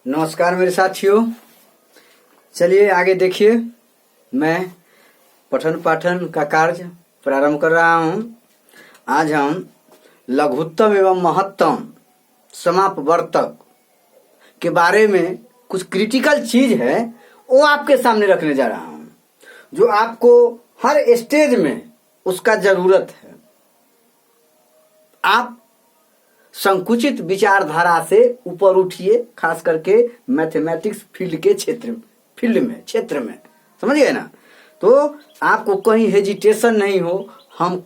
नमस्कार मेरे साथियों। चलिए आगे देखिए, मैं पठन पाठन का कार्य प्रारंभ कर रहा हूँ। आज हम लघुत्तम एवं महत्तम समापवर्तक के बारे में कुछ क्रिटिकल चीज है वो आपके सामने रखने जा रहा हूँ, जो आपको हर स्टेज में उसका जरूरत है। आप संकुचित विचारधारा से ऊपर उठिए, खास करके मैथमेटिक्स फील्ड के क्षेत्र में समझ गए ना। तो आपको कहीं हेजिटेशन नहीं हो। हम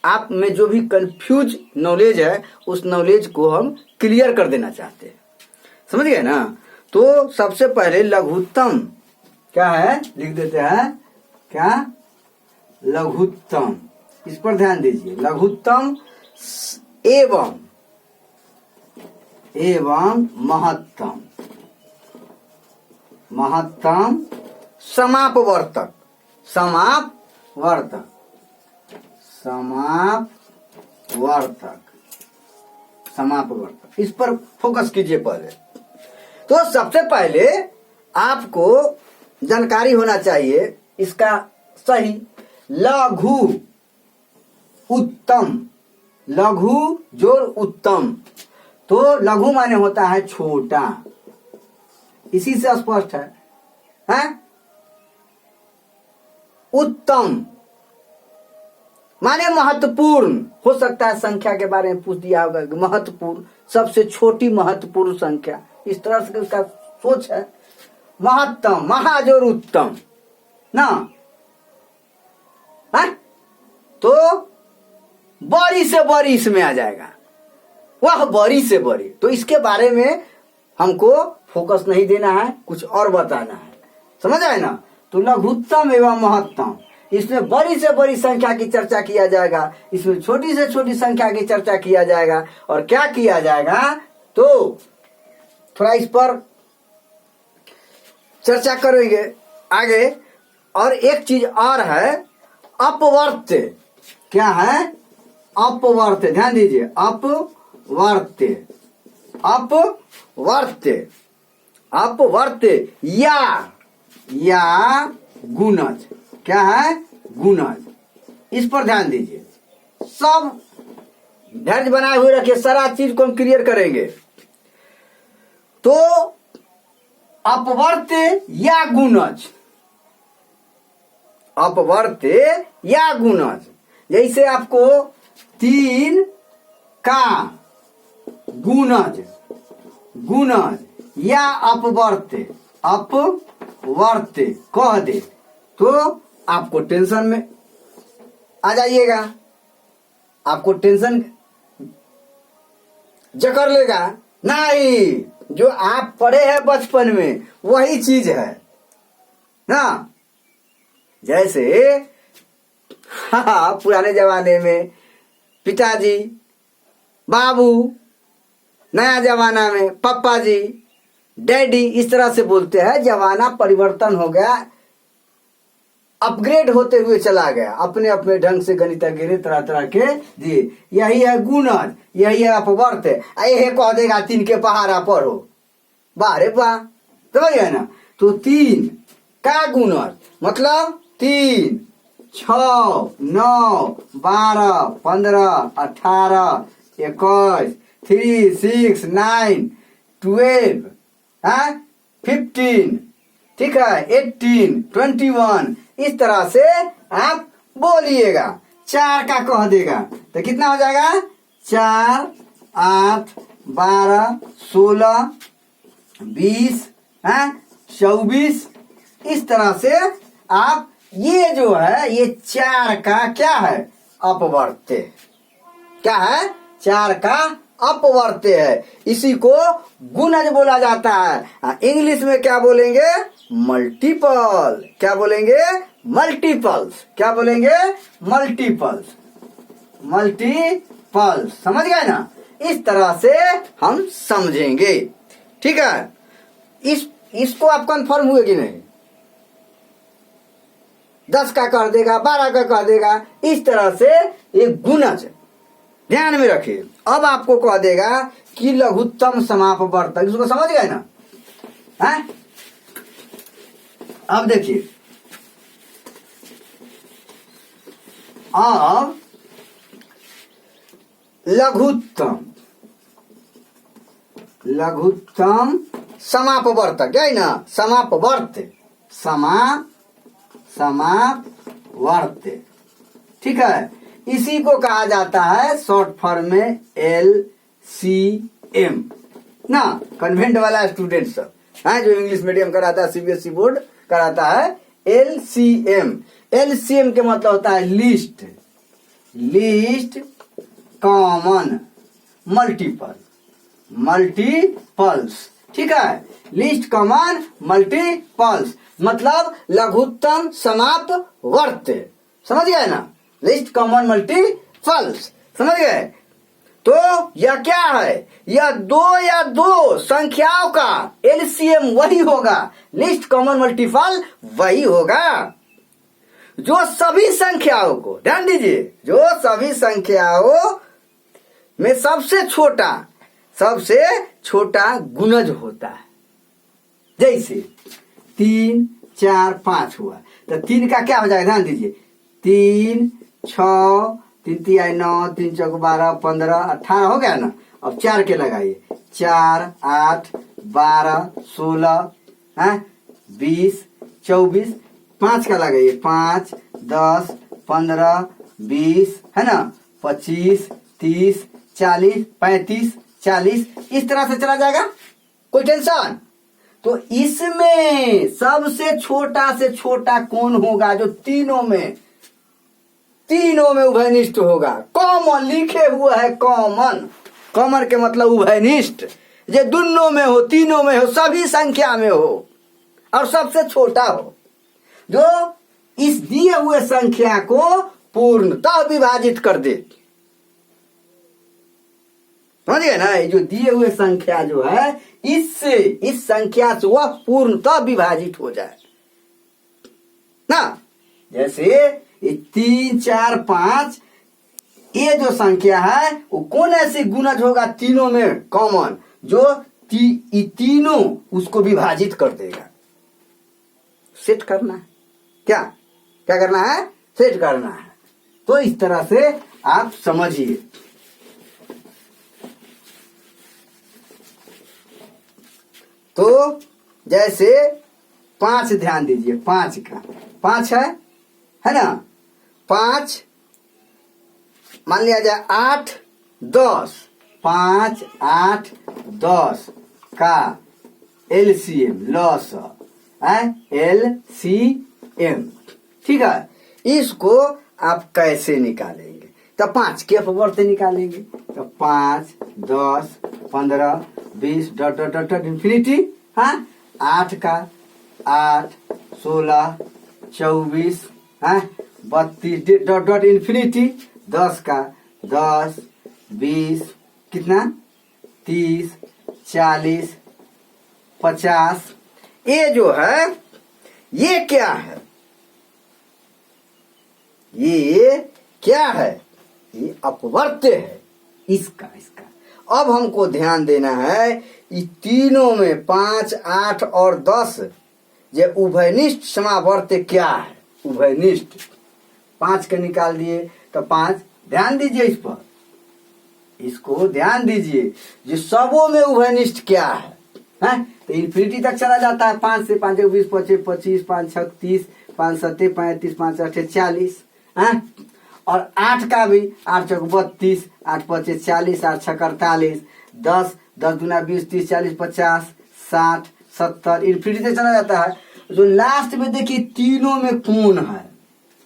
आप में जो भी कंफ्यूज नॉलेज है उस नॉलेज को हम क्लियर कर देना चाहते हैं, समझ गए ना। तो सबसे पहले लघुत्तम क्या है लिख देते हैं। क्या? लघुत्तम, इस पर ध्यान दीजिए। लघुत्तम एवं महत्तम समापवर्तक। इस पर फोकस कीजिए पहले। तो सबसे पहले आपको जानकारी होना चाहिए इसका सही। लघु उत्तम, लघु जोड़ उत्तम। तो लघु माने होता है छोटा, इसी से स्पष्ट है? उत्तम माने महत्वपूर्ण। हो सकता है संख्या के बारे में पूछ दिया होगा, महत्वपूर्ण, सबसे छोटी महत्वपूर्ण संख्या, इस तरह से उसका सोच है। महत्तम, महाजोड़ उत्तम ना है? तो बड़ी से बड़ी इसमें आ जाएगा, वह बड़ी से बड़ी। तो इसके बारे में हमको फोकस नहीं देना है, कुछ और बताना है, समझ आए ना। तो लघुत्तम एवं महत्तम, इसमें बड़ी से बड़ी संख्या की चर्चा किया जाएगा, इसमें छोटी से छोटी संख्या की चर्चा किया जाएगा। और क्या किया जाएगा तो थोड़ा इस पर चर्चा करेंगे आगे। और एक चीज और है, अपवर्त्य। क्या है? अपवर्त्य, ध्यान दीजिए। अपवर्त्य या गुणज। क्या है? गुणज। इस पर ध्यान दीजिए, सब धैर्य बनाए हुए रखिए, सारा चीज को हम क्लियर करेंगे। तो अपवर्त्य या गुणज, अपवर्त्य या गुणज। जैसे आपको 3 का गुणज या अपवर्त्य कह दे तो आपको टेंशन में आ जाइएगा, आपको टेंशन जकड़ लेगा। नहीं, जो आप पढ़े हैं बचपन में वही चीज है ना। जैसे पुराने जमाने में पिताजी, बाबू, नया जमाना में पापा जी, डैडी, इस तरह से बोलते हैं। जमाना परिवर्तन हो गया, अपग्रेड होते हुए चला गया, अपने अपने ढंग से गणितज्ञ तरह तरह के दिए। यही है गुणज, यही है अपवर्त्य। ये कह देगा 3 के पहाड़ा पढ़ो, बारे वाह, समझ गए ना। तो 3 का गुणज मतलब 3, 6, 9, 12, 15, 18, 21, 3, 6, 9, 12, 15, ठीक है, 18, 21, इस तरह से आप बोलिएगा। 4 का कह देगा तो कितना हो जाएगा? 4, 8, 12, 16, 20, 24, इस तरह से आप ये जो है ये 4 का क्या है? अपवर्त्य। क्या है? 4 का अपवर्त्य है। इसी को गुणज बोला जाता है। इंग्लिश में क्या बोलेंगे? मल्टीपल। क्या बोलेंगे? मल्टीपल्स। क्या बोलेंगे? मल्टीपल्स। समझ गए ना। इस तरह से हम समझेंगे, ठीक है। इसको आप कंफर्म हुए कि नहीं? 10 का कह देगा, 12 का कह देगा, इस तरह से एक गुणज ध्यान में रखिए। अब आपको कह देगा कि लघुत्तम समापवर्तक, इसको समझ गए ना। है। अब देखिए, अब लघुत्तम समापवर्तक है ना, समापवर्त समापवर्त, ठीक है। इसी को कहा जाता है शॉर्ट फॉर्म में LCM ना। कन्वेंट वाला स्टूडेंट सब है जो इंग्लिश मीडियम कराता है, CBSE बोर्ड कराता है, LCM के मतलब होता है लीस्ट कॉमन मल्टीपल्स, ठीक है। लीस्ट कॉमन मल्टीपल्स मतलब लघुत्तम समाप्त वर्त, समझ गए ना। लीस्ट कॉमन मल्टीपल्स, समझ गए। तो यह क्या है, यह दो संख्याओं का LCM वही होगा, लीस्ट कॉमन मल्टीपल वही होगा जो सभी संख्याओं को, ध्यान दीजिए, जो सभी संख्याओं में सबसे छोटा गुणज होता है। जैसे 3, 4, 5 हुआ, तो 3 का क्या हो जाएगा, ध्यान दीजिए, 3, 6, 3 3 9, 3 4 12, 15, 18 हो गया ना। अब 4 के लगाइए, 4, 8, 12, 16, 20, 24, 5 का लगाइए, 5, 10, 15, 20, है ना, 25, 30, 40, 35, 40, इस तरह से चला जाएगा, कोई टेंशन। तो इसमें सबसे छोटा से छोटा कौन होगा, जो तीनों में उभयनिष्ठ होगा। कॉमन लिखे हुआ है, कॉमन के मतलब उभयनिष्ठ, जो दोनों में हो, तीनों में हो, सभी संख्या में हो और सबसे छोटा हो, जो इस दिए हुए संख्या को पूर्णतः विभाजित कर दे। समझ गए ना, जो दिए हुए संख्या जो है इससे, इस संख्या से वह पूर्णतः विभाजित हो जाए ना। जैसे 3, 4, 5 ये जो संख्या है वो कौन ऐसी गुणज होगा तीनों में कॉमन, जो तीनों उसको विभाजित कर देगा। सेट करना है, क्या करना है, सेट करना है। तो इस तरह से आप समझिए। तो जैसे 5, ध्यान दीजिए, 5 का 5 है ना, 5 मान लिया जाए 8, 10, 5, 8, 10 का LCM लॉस है, LCM, ठीक है। इसको आप कैसे निकालेंगे, तो 5 के अपवर्त निकालेंगे, तो 5, 10, 15, 20 dot dot dot dot infinity, हाँ 8 का 8, 16, 24, हाँ 32 डॉट डॉट इन्फिनिटी, 10 का 10, 20 कितना 30, 40, 50। ये जो है ये क्या है, ये क्या है, ये अपवर्त्य है इसका। अब हमको ध्यान देना है, इस तीनों में 5, 8 और 10 ये उभयनिष्ठ समावर्त्य क्या है, उभयनिष्ठ। 5 के निकाल दिए तो 5, ध्यान दीजिए इस पर, इसको ध्यान दीजिए, जो सबों में उभयनिष्ठ क्या है, तो इन्फिनिटी तक चला जाता है। 5 से 5 20, 25, 25, 5 6 30, 5 7 35, 5 8 40, और 8 का भी 8 चौक 32, 8 25 40, 8 6 48, 10 10 दूना 20, 30, 40, 50, 60, 70 इन्फिनिटी तक चला जाता है। जो लास्ट में देखिए तीनों में कौन है,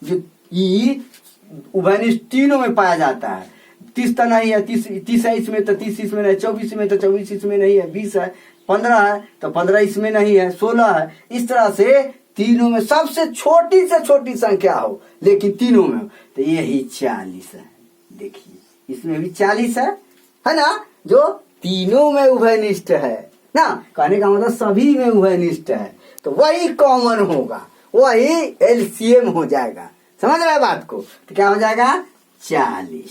जो ई उभयनिष्ठ तीनों में पाया जाता है। 30 तो नहीं है, 30 है इसमें तो 30 इसमें नहीं, 24 में तो 24 इसमें नहीं है, 20 है, 15 है तो 15 इसमें नहीं है, 16 है। इस तरह से तीनों में सबसे छोटी से छोटी संख्या हो लेकिन तीनों में हो, तो यही 40 है। देखिए इसमें भी 40 है ना, जो तीनों में उभयनिष्ठ है ना। कहने का मतलब सभी में उभयनिष्ठ है, तो वही कॉमन होगा, वही LCM हो जाएगा। समझ रहे बात को, तो क्या हो जाएगा 40,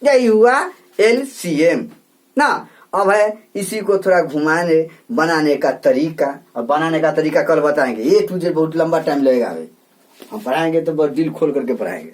यही हुआ LCM ना। अब है इसी को थोड़ा घुमाने बनाने का तरीका, और बनाने का तरीका कल बताएंगे। A to Z बहुत लंबा टाइम लगेगा, हम पढ़ाएंगे तो बहुत दिल खोल करके पढ़ाएंगे।